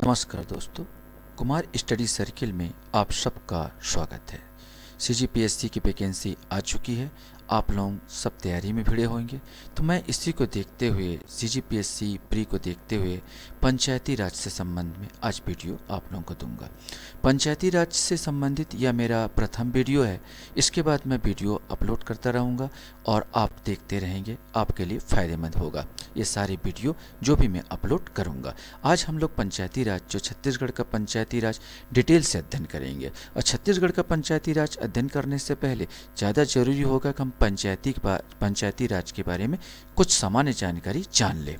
नमस्कार दोस्तों, Kumar study circle में आप सबका स्वागत है। सीजीपीएससी की वैकेंसी आ चुकी है। आप लोग सब तैयारी में भिड़े होंगे, तो मैं इसी को देखते हुए सीजीपीएससी प्री को देखते हुए पंचायती राज से संबंध में आज वीडियो आप लोगों को दूंगा। पंचायती राज से संबंधित यह मेरा प्रथम वीडियो है। इसके बाद मैं वीडियो अपलोड करता रहूँगा और आप देखते रहेंगे, आपके लिए फ़ायदेमंद होगा ये सारे वीडियो जो भी मैं अपलोड करूँगा। आज हम लोग पंचायती राज, जो छत्तीसगढ़ का पंचायती राज, डिटेल से अध्ययन करेंगे। और छत्तीसगढ़ का पंचायती राज अध्ययन करने से पहले ज़्यादा जरूरी होगा कि हम पंचायती राज के बारे में कुछ सामान्य जानकारी जान लें।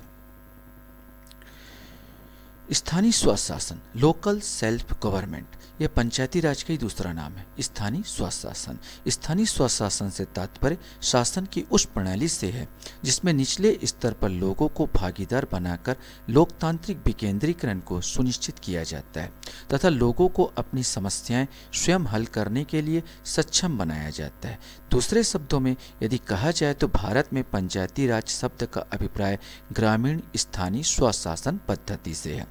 स्थानीय स्वशासन, लोकल सेल्फ गवर्नमेंट, यह पंचायती राज का ही दूसरा नाम है। स्थानीय स्वशासन, स्थानीय स्वशासन से तात्पर्य शासन की उस प्रणाली से है जिसमें निचले स्तर पर लोगों को भागीदार बनाकर लोकतांत्रिक विकेंद्रीकरण को सुनिश्चित किया जाता है तथा लोगों को अपनी समस्याएं स्वयं हल करने के लिए सक्षम बनाया जाता है। दूसरे शब्दों में यदि कहा जाए तो भारत में पंचायती राज शब्द का अभिप्राय ग्रामीण स्थानीय स्वशासन पद्धति से है।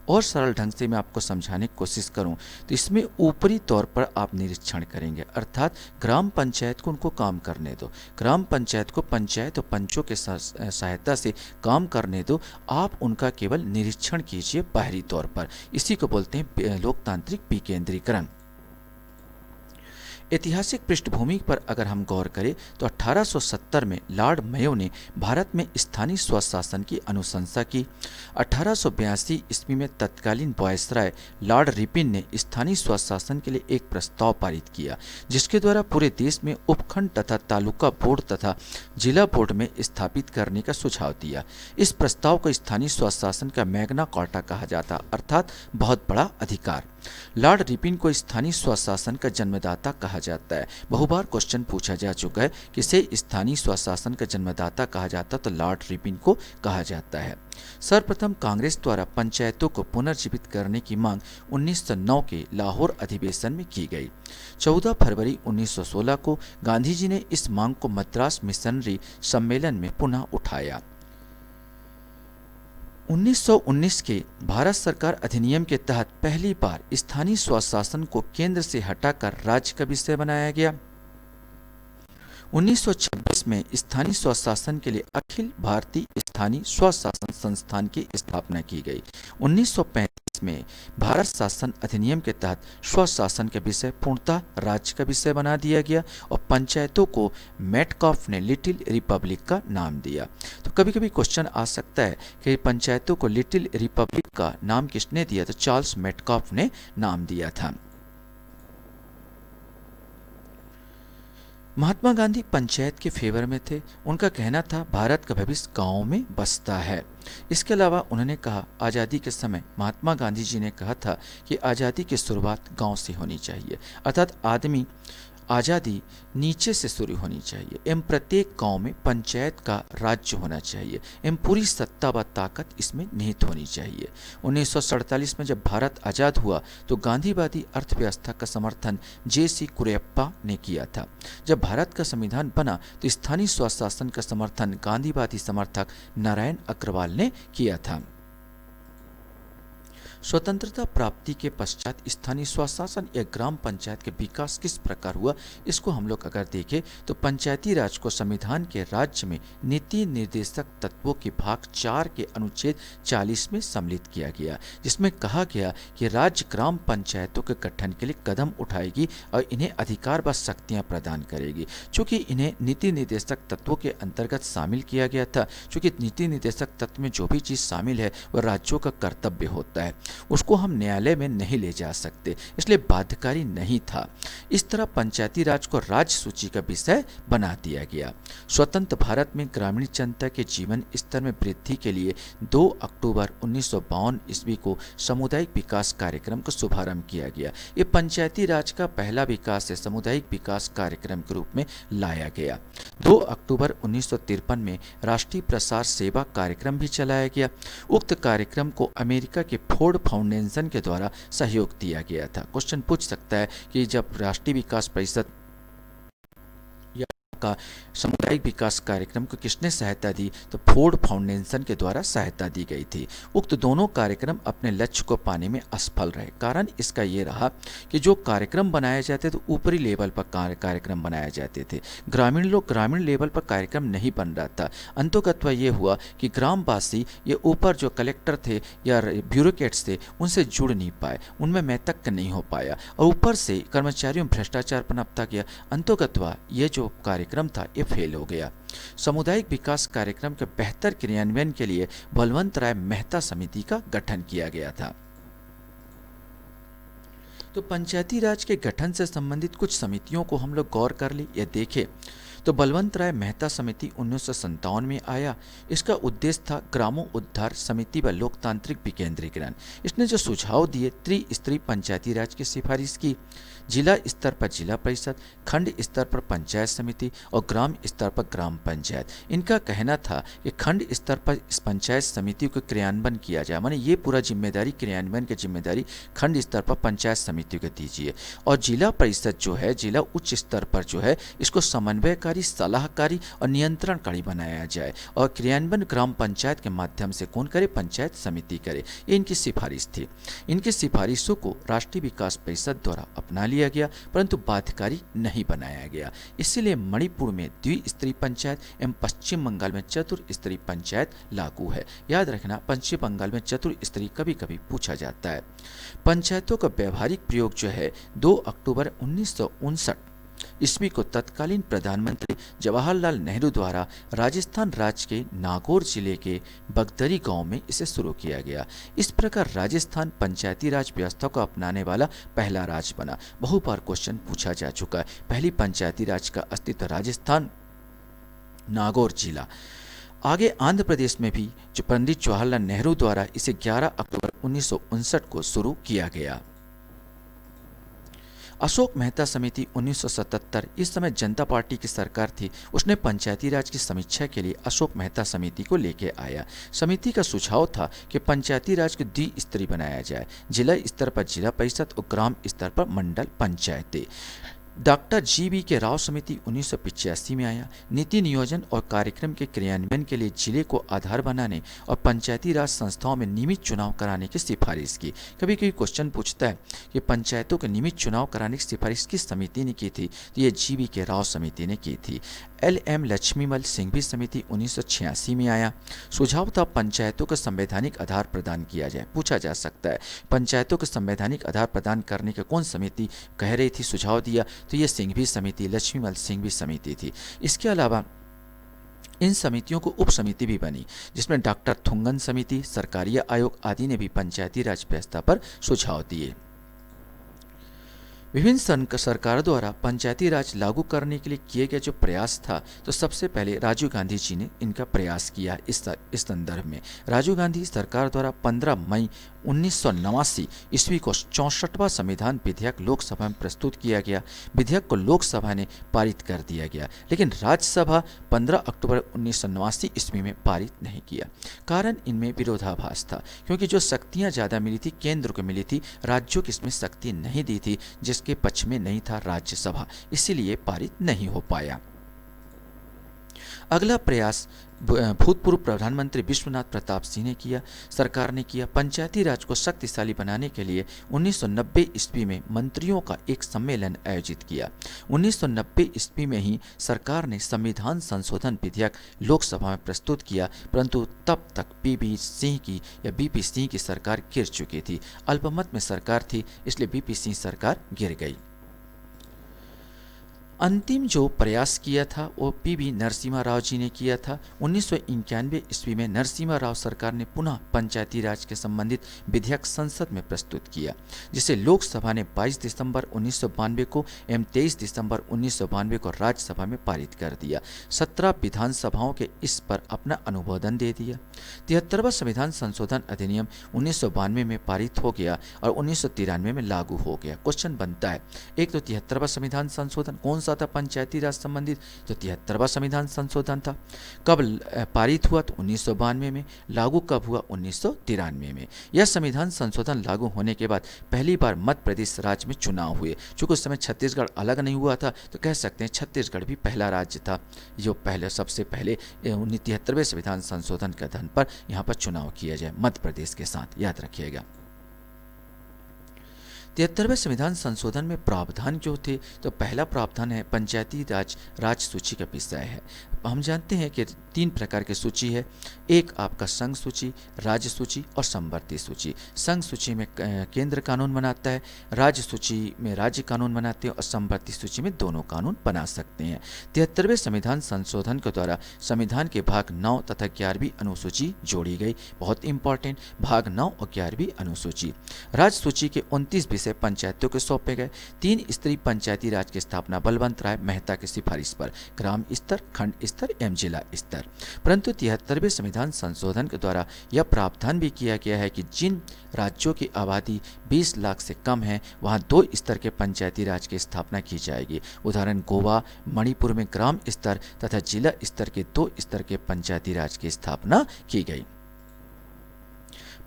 और सरल ढंग से मैं आपको समझाने की कोशिश करूं तो इसमें ऊपरी तौर पर आप निरीक्षण करेंगे, अर्थात ग्राम पंचायत को उनको काम करने दो, ग्राम पंचायत को पंचायत और पंचों के सहायता से काम करने दो, आप उनका केवल निरीक्षण कीजिए बाहरी तौर पर। इसी को बोलते हैं लोकतांत्रिक विकेंद्रीकरण। ऐतिहासिक पृष्ठभूमि पर अगर हम गौर करें तो 1870 में लॉर्ड मेयो ने भारत में स्थानीय स्वशासन की अनुशंसा की। 1882 ईस्वी में तत्कालीन वायसराय लॉर्ड रिपिन ने स्थानीय स्वशासन के लिए एक प्रस्ताव पारित किया, जिसके द्वारा पूरे देश में उपखंड तथा तालुका बोर्ड तथा जिला बोर्ड में स्थापित करने का सुझाव दिया। इस प्रस्ताव को स्थानीय स्वशासन का मैग्ना कार्टा कहा जाता, अर्थात बहुत बड़ा अधिकार। लॉर्ड रिपिन को स्थानीय स्वशासन का जन्मदाता कहा जाता है। बहुबार क्वेश्चन पूछा जा चुका है कि इसे स्थानीय स्वशासन का जन्मदाता कहा जाता तो लॉर्ड रिपिन को कहा जाता है। सर्वप्रथम कांग्रेस द्वारा पंचायतों को पुनर्जीवित करने की मांग 1909 के लाहौर अधिवेशन में की गई। 14 फरवरी 1916 को गांधी जी ने इस मांग को मद्रास मिशनरी सम्मेलन में पुनः उठाया। 1919 के भारत सरकार अधिनियम के तहत पहली बार स्थानीय स्वशासन को केंद्र से हटाकर राज्य का विषय बनाया गया। 1926 में स्थानीय स्वशासन के लिए अखिल भारतीय स्थानीय स्वशासन संस्थान की स्थापना की गई। 1935 में भारत शासन अधिनियम के तहत स्वशासन का विषय पूर्णतः राज्य का विषय बना दिया गया और पंचायतों को मेटकॉफ ने लिटिल रिपब्लिक का नाम दिया। तो कभी कभी क्वेश्चन आ सकता है कि पंचायतों को लिटिल रिपब्लिक का नाम किसने दिया, तो चार्ल्स मेटकॉफ ने नाम दिया था। महात्मा गांधी पंचायत के फेवर में थे। उनका कहना था भारत का भविष्य गांवों में बसता है। इसके अलावा उन्होंने कहा, आज़ादी के समय महात्मा गांधी जी ने कहा था कि आज़ादी की शुरुआत गांव से होनी चाहिए, अर्थात आदमी आज़ादी नीचे से शुरू होनी चाहिए एवं प्रत्येक गांव में पंचायत का राज्य होना चाहिए एवं पूरी सत्ता व ताकत इसमें निहित होनी चाहिए। 1947 में जब भारत आज़ाद हुआ तो गांधीवादी अर्थव्यवस्था का समर्थन जे.सी. कुरियप्पा ने किया था। जब भारत का संविधान बना तो स्थानीय स्वशासन का समर्थन गांधीवादी समर्थक नारायण अग्रवाल ने किया था। स्वतंत्रता प्राप्ति के पश्चात स्थानीय स्वशासन या ग्राम पंचायत के विकास किस प्रकार हुआ, इसको हम लोग अगर देखें तो पंचायती राज को संविधान के राज्य में नीति निर्देशक तत्वों के भाग 4 के अनुच्छेद 40 में सम्मिलित किया गया, जिसमें कहा गया कि राज्य ग्राम पंचायतों के गठन के लिए कदम उठाएगी और इन्हें अधिकार व शक्तियां प्रदान करेगी। चूंकि इन्हें नीति निर्देशक तत्वों के अंतर्गत शामिल किया गया था, चूंकि नीति निर्देशक तत्व में जो भी चीज शामिल है वह राज्यों का कर्तव्य होता है, उसको हम न्यायालय में नहीं ले जा सकते, इसलिए बाध्यकारी नहीं था। इस तरह पंचायती राज को राज्य सूची का विषय बना दिया गया। स्वतंत्र भारत में ग्रामीण जनता के जीवन स्तर में वृद्धि के लिए 2 अक्टूबर 1952 ईस्वी को सामुदायिक विकास कार्यक्रम का शुभारंभ किया गया। ये पंचायती राज का पहला विकास है, सामुदायिक विकास कार्यक्रम के रूप में लाया गया। 2 अक्टूबर 1953 में राष्ट्रीय प्रसार सेवा कार्यक्रम भी चलाया गया। उक्त कार्यक्रम को अमेरिका के फोर्ड फाउंडेशन के द्वारा सहयोग दिया गया था। क्वेश्चन पूछ सकता है कि जब राष्ट्रीय विकास परिषद का सामुदायिक विकास कार्यक्रम को किसने सहायता दी? तो फोर्ड फाउंडेशन के द्वारा सहायता दी गई थी। उक्त दोनों कार्यक्रम अपने लक्ष्य को पाने में असफल रहे। कारण इसका ये रहा कि जो कार्यक्रम बनाए जाते थे ऊपरी लेवल पर कार्यक्रम बनाए जाते थे, ग्रामीण लेवल पर कार्यक्रम नहीं बन रहा था। अंततः ये हुआ कि ग्रामवासी ये ऊपर जो कलेक्टर थे या ब्यूरोक्रेट्स थे उनसे जुड़ नहीं पाए, उनमें मैतक नहीं हो पाया, और ऊपर से कर्मचारियों में भ्रष्टाचार पनपता गया। अंततः ये जो कार्यक्रम था ये फेल हो गया। सामुदायिक विकास कार्यक्रम के बेहतर क्रियान्वयन के लिए बलवंत राय मेहता समिति का गठन किया गया था। तो पंचायती राज के गठन से संबंधित कुछ समितियों को हम लोग गौर कर ली या देखें तो बलवंत राय मेहता समिति 1957 में आया। इसका उद्देश्य था ग्रामों उद्धार समिति व लोकतांत्रिक विकेंद्रीकरण। इसने जो सुझाव दिए त्रिस्तरीय पंचायती राज की सिफारिश की। जिला स्तर पर जिला परिषद, खंड स्तर पर पंचायत समिति और ग्राम स्तर पर ग्राम पंचायत। इनका कहना था कि खंड स्तर पर इस पंचायत समिति को क्रियान्वयन किया जाए, माने ये पूरा जिम्मेदारी क्रियान्वयन की जिम्मेदारी खंड स्तर पर पंचायत समिति को दीजिए। और जिला परिषद जो है, जिला उच्च स्तर पर जो है, इसको समन्वयकारी, सलाहकारी और नियंत्रणकारी बनाया जाए और क्रियान्वयन ग्राम पंचायत के माध्यम से कौन करे? पंचायत समिति करे। ये इनकी सिफारिश थी। इनकी सिफारिशों को राष्ट्रीय विकास परिषद द्वारा अपना लिया गया, परंतु बाध्यकारी नहीं बनाया गया। इसलिए मणिपुर में द्विस्तरीय पंचायत एवं पश्चिम बंगाल में चतुर्स्तरीय पंचायत लागू है। याद रखना, पश्चिम बंगाल में चतुर्स्तरीय कभी कभी पूछा जाता है। पंचायतों का व्यवहारिक प्रयोग जो है 2 अक्टूबर 1959 ईस्वी को तत्कालीन प्रधानमंत्री जवाहरलाल नेहरू द्वारा राजस्थान राज्य के नागौर जिले के बगदरी गांव में इसे शुरू किया गया। इस प्रकार राजस्थान पंचायती राज व्यवस्था को अपनाने वाला पहला राज्य बना। बहु बार क्वेश्चन पूछा जा चुका है। पहली पंचायती राज का अस्तित्व राजस्थान नागौर जिला। आगे आंध्र प्रदेश में भी जो पंडित जवाहरलाल नेहरू द्वारा इसे 11 अक्टूबर 1959 को शुरू किया गया। अशोक मेहता समिति 1977, इस समय जनता पार्टी की सरकार थी, उसने पंचायती राज की समीक्षा के लिए अशोक मेहता समिति को लेके आया। समिति का सुझाव था कि पंचायती राज को द्विस्तरीय बनाया जाए, जिला स्तर पर जिला परिषद और ग्राम स्तर पर मंडल पंचायतें। Doctor G.V.. के राव समिति 1985 में आया। नीति नियोजन और कार्यक्रम के क्रियान्वयन के लिए जिले को आधार बनाने और पंचायती राज संस्थाओं में नियमित चुनाव कराने की सिफारिश की। कभी कभी क्वेश्चन पूछता है कि पंचायतों के नियमित चुनाव कराने की सिफारिश किस समिति ने की थी? तो ये जी.वी. के राव समिति ने की थी। L.M. लक्ष्मीमल सिंघवी समिति 1986 में आया। सुझाव था पंचायतों को संवैधानिक आधार प्रदान किया जाए। पूछा जा सकता है पंचायतों को संवैधानिक आधार प्रदान करने की कौन समिति कह रही थी, सुझाव दिया? तो ये सिंघवी समिति, लक्ष्मीमल सिंघवी समिति थी। इसके अलावा इन समितियों को उप समिति भी बनी, जिसमें डॉक्टर थुंगन समिति, सरकारी आयोग आदि ने भी पंचायती राज व्यवस्था पर सुझाव दिए। विभिन्न सरकारों द्वारा पंचायती राज लागू करने के लिए किए गए जो प्रयास था, तो सबसे पहले राजीव गांधी जी ने इनका प्रयास किया। इस संदर्भ में राजीव गांधी सरकार द्वारा 15 मई 1989 ईस्वी को 64वां संविधान विधेयक लोकसभा में प्रस्तुत किया गया। विधेयक को लोकसभा ने पारित कर दिया गया, लेकिन राज्यसभा 15 अक्टूबर 1989 ईस्वी में पारित नहीं किया। कारण इनमें विरोधाभास था, क्योंकि जो शक्तियां ज़्यादा मिली थी केंद्र को मिली थी, राज्यों की इसमें शक्ति नहीं दी थी, जिसके पक्ष में नहीं था राज्यसभा, इसीलिए पारित नहीं हो पाया। अगला प्रयास भूतपूर्व प्रधानमंत्री विश्वनाथ प्रताप सिंह ने किया, सरकार ने किया। पंचायती राज को शक्तिशाली बनाने के लिए 1990 ईस्वी में मंत्रियों का एक सम्मेलन आयोजित किया। 1990 ईस्वी में ही सरकार ने संविधान संशोधन विधेयक लोकसभा में प्रस्तुत किया, परंतु तब तक बीपी सिंह की सरकार गिर चुकी थी। अल्पमत में सरकार थी, इसलिए बीपी सिंह सरकार गिर गई। अंतिम जो प्रयास किया था वो पी.वी. नरसिम्हा राव जी ने किया था। 1991 ईस्वी में नरसिम्हा राव सरकार ने पुनः पंचायती राज के संबंधित विधेयक संसद में प्रस्तुत किया, जिसे लोकसभा ने 22 दिसंबर 1992 को एवं 23 दिसंबर 1992 को राज्यसभा में पारित कर दिया। 17 विधानसभाओं के इस पर अपना अनुमोदन दे दिया। 73वां संविधान संशोधन अधिनियम 1992 में पारित हो गया और 1993 में लागू हो गया। क्वेश्चन बनता है, एक तो 73वां संविधान संशोधन कौन सा था पंचायती राज संबंधित? तो 73वां संविधान संशोधन था। कब पारित हुआ? तो 1992 में। लागू कब हुआ? 1993 में। यह संविधान संशोधन लागू होने के बाद पहली बार मध्य प्रदेश राज्य में चुनाव हुए। चूंकि उस समय छत्तीसगढ़ अलग नहीं हुआ था, तो कह सकते हैं छत्तीसगढ़ भी पहला राज्य था जो सबसे पहले 73वें संविधान संशोधन के आधार पर यहाँ पर चुनाव किया जाए मध्य प्रदेश के साथ, याद रखिएगा। 73वें संविधान संशोधन में प्रावधान जो थे, तो पहला प्रावधान है पंचायती राज राज्य सूची का विषय है। हम जानते हैं कि 3 प्रकार की सूची है। एक आपका संघ सूची, राज्य सूची और समवर्ती सूची। संघ सूची में केंद्र कानून बनाता है, राज्य सूची में राज्य कानून बनाते हैं और समवर्ती सूची में दोनों कानून बना सकते हैं। 73वें संविधान संशोधन के द्वारा संविधान के भाग 9 तथा 11वीं अनुसूची जोड़ी गई। बहुत इंपॉर्टेंट, भाग 9 और 11वीं अनुसूची। राज्य सूची के 29 विषय पंचायतों को सौंपे गए। 3 स्तरीय पंचायती राज की स्थापना बलवंत राय मेहता की सिफारिश पर, ग्राम स्तर, खंड स्तर एवं जिला स्तर। परंतु 73वें संविधान संशोधन के द्वारा यह प्रावधान भी किया गया है कि जिन राज्यों की आबादी 20 लाख से कम है, वहां 2 स्तर के पंचायती राज की स्थापना की जाएगी। उदाहरण गोवा, मणिपुर में ग्राम स्तर तथा जिला स्तर के 2 स्तर के पंचायती राज की स्थापना की गई।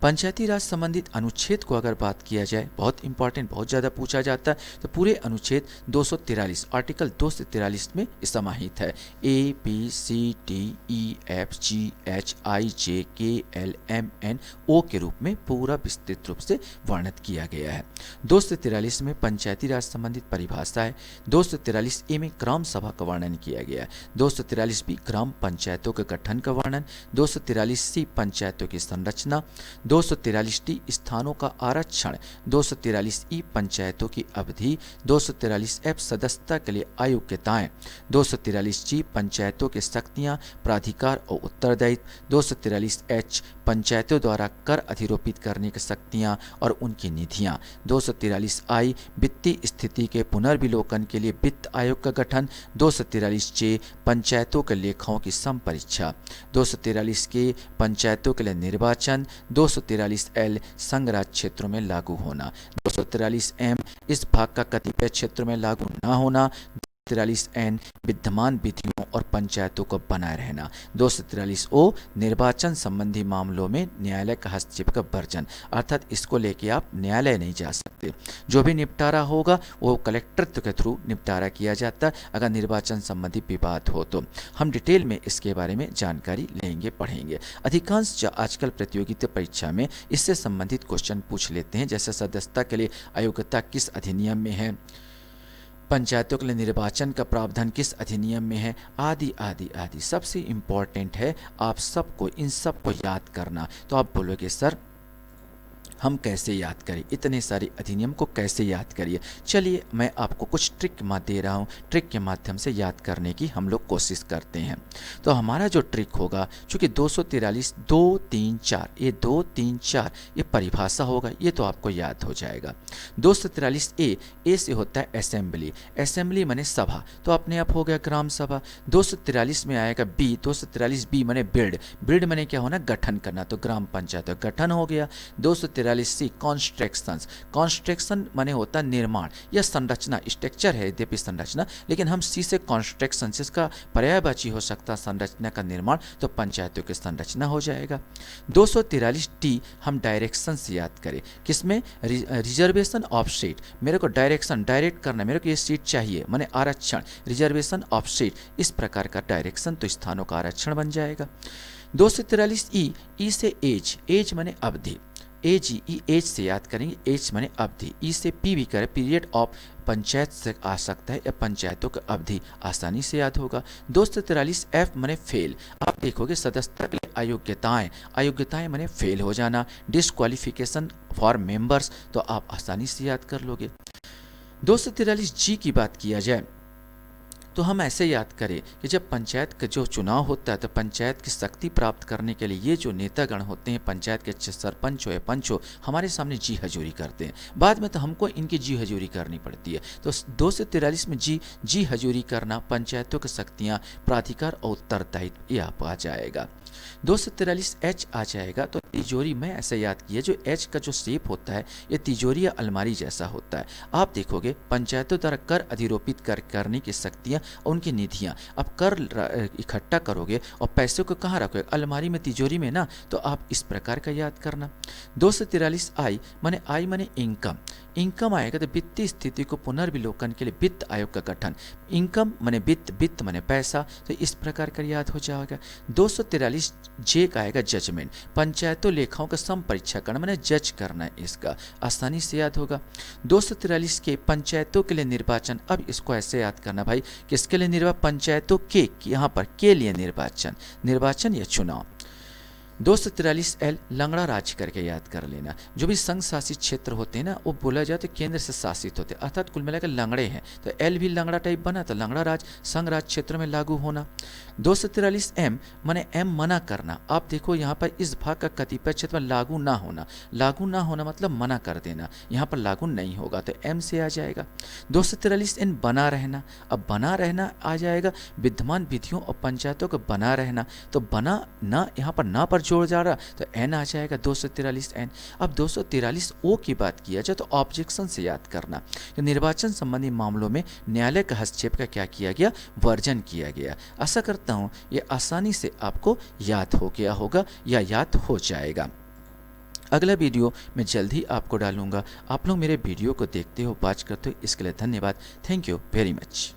पंचायती राज संबंधित अनुच्छेद को अगर बात किया जाए, बहुत इंपॉर्टेंट, बहुत ज़्यादा पूछा जाता है, तो पूरे अनुच्छेद 243 आर्टिकल 243 में समाहित है। A, B, C, D, E, F, G, H, I, J, K, L, M, N, O के रूप में पूरा विस्तृत रूप से वर्णित किया गया है। 243 में पंचायती राज संबंधित परिभाषा है। 243A में ग्राम सभा का वर्णन किया गया है। 243B ग्राम पंचायतों के गठन का वर्णन। 243C पंचायतों की संरचना। 243D स्थानों का आरक्षण। 243E पंचायतों की अवधि। 243F सदस्यता के लिए अयोग्यताएं। 243G पंचायतों की शक्तियां, प्राधिकार और उत्तरदायित्व। 243H पंचायतों द्वारा कर अधिरोपित करने की शक्तियां और उनकी निधियां। 243I वित्तीय स्थिति के पुनर्विलोकन के लिए वित्त आयोग का गठन। 243J पंचायतों के लेखाओं की संपरीक्षा। 243K पंचायतों के लिए निर्वाचन। 243L संघ राज्य क्षेत्रों में लागू होना। 243M इस भाग का कतिपय क्षेत्रों में लागू न होना। 243N विद्यमान विधियों और पंचायतों को बनाए रहना। 243O निर्वाचन संबंधी मामलों में न्यायालय का हस्तक्षेप का वर्जन, अर्थात इसको लेके आप न्यायालय नहीं जा सकते। जो भी निपटारा होगा वो कलेक्टर के थ्रू निपटारा किया जाता है अगर निर्वाचन संबंधी विवाद हो तो। हम डिटेल में इसके बारे में जानकारी लेंगे, पढ़ेंगे। अधिकांश आजकल प्रतियोगिता परीक्षा में इससे संबंधित क्वेश्चन पूछ लेते हैं, जैसे सदस्यता के लिए अयोग्यता किस अधिनियम में है, पंचायतों के लिए निर्वाचन का प्रावधान किस अधिनियम में है, आदि आदि आदि। सबसे इम्पोर्टेंट है आप सबको इन सब को याद करना। तो आप बोलोगे सर हम कैसे याद करें, इतने सारे अधिनियम को कैसे याद करिए। चलिए मैं आपको कुछ ट्रिक दे रहा हूँ, ट्रिक के माध्यम से याद करने की हम लोग कोशिश करते हैं। तो हमारा जो ट्रिक होगा, चूँकि 243 2 3 4 ये 2 3 4 ये परिभाषा होगा, ये तो आपको याद हो जाएगा। 243A से होता है असेंबली, असेंबली माने सभा, तो अपने आप हो गया ग्राम सभा। 243 में आएगा बी, 243B माने बिल्ड, बिल्ड माने क्या होना, गठन करना, तो ग्राम पंचायत गठन हो गया। 243C कॉन्स्ट्रक्शंस, कॉन्स्ट्रक्शन माने होता निर्माण या संरचना, स्ट्रक्चर है यद्यपि संरचना, लेकिन हम सी से कॉन्स्ट्रक्शन, जिसका पर्यायवाची हो सकता संरचना का निर्माण, तो पंचायतों की संरचना हो जाएगा। 243D हम डायरेक्शन से याद करें, किसमें, रिजर्वेशन ऑफ सीट, मेरे को डायरेक्शन डायरेक्ट करना, मेरे को ये सीट चाहिए माने आरक्षण, रिजर्वेशन ऑफ सीट, इस प्रकार का डायरेक्शन, तो स्थानों का आरक्षण बन जाएगा। 243E, ई से एज, एज माने अवधि, AGE एज से याद करेंगे, एज माने अवधि। ई से पी भी करें, पीरियड ऑफ, पंचायत से आ सकता है या पंचायतों की अवधि, आसानी से याद होगा। 243F माने फेल, आप देखोगे सदस्यता के लिए अयोग्यताएं, अयोग्यताएं माने फेल हो जाना, डिसक्वालिफिकेशन फॉर मेंबर्स, तो आप आसानी से याद कर लोगे। 243G की बात किया जाए तो हम ऐसे याद करें कि जब पंचायत का जो चुनाव होता है तो पंचायत की शक्ति प्राप्त करने के लिए ये जो नेतागण होते हैं, पंचायत के सरपंच हो या पंच हो, हमारे सामने जी हजूरी करते हैं। बाद में तो हमको इनकी जी हजूरी करनी पड़ती है। तो 243 में जी हजूरी करना, पंचायतों की शक्तियाँ, प्राधिकार और उत्तरदायित्व, ये आप आ जाएगा। 243 एच आ जाएगा तो तिजोरी में ऐसे याद किया, जो एच का जो शेप होता है ये तिजोरी या अलमारी जैसा होता है। आप देखोगे पंचायतों द्वारा कर अधिरोपित करने की शक्तियाँ और उनकी निधियाँ, अब कर इकट्ठा करोगे और पैसे को कहाँ रखोगे, अलमारी में, तिजोरी में ना, तो आप इस प्रकार का याद करना। 243 आई माने इनकम, इनकम आएगा तो वित्तीय स्थिति को पुनर्विलोकन के लिए वित्त आयोग का गठन, इनकम माने वित्त, वित्त माने पैसा, तो इस प्रकार का याद हो जाएगा। 243 जे का आएगा जजमेंट, पंचायतों लेखाओं का संपरीक्षा करना माने जज करना है, इसका आसानी से याद होगा। 243 के पंचायतों के लिए निर्वाचन, अब इसको ऐसे याद करना भाई, किसके लिए निर्वाचन, पंचायतों के, यहाँ पर के लिए निर्वाचन, निर्वाचन या चुनाव। 243 एल लंगड़ा राज्य करके याद कर लेना, जो भी संघ शासित क्षेत्र होते हैं ना वो बोला जाए तो केंद्र से शासित होते हैं, अर्थात कुल मिलाकर लंगड़े हैं, तो एल भी लंगड़ा टाइप बना तो लंगड़ा राज संघ राज क्षेत्र में लागू होना। 243 एम माने एम मना करना, आप देखो यहाँ पर इस भाग का कतिपय क्षेत्र में लागू ना होना, लागू ना होना मतलब मना कर देना, यहाँ पर लागू नहीं होगा तो एम से आ जाएगा। 243 एन बना रहना, अब बना रहना आ जाएगा, विद्यमान विधियों और पंचायतों को बना रहना, तो बना ना यहाँ पर ना पर जोड़ जा रहा तो एन आ जाएगा 243 एन। अब 243 ओ की बात किया जाए तो ऑब्जेक्शन से याद करना, तो निर्वाचन संबंधी मामलों में न्यायालय का हस्तक्षेप का क्या किया गया, वर्जन किया गया। आशा करता हूँ ये आसानी से आपको याद हो गया होगा या याद हो जाएगा। अगला वीडियो मैं जल्द ही आपको डालूंगा। आप लोग मेरे वीडियो को देखते हो, वॉच करते हो, इसके लिए धन्यवाद। Thank you very much.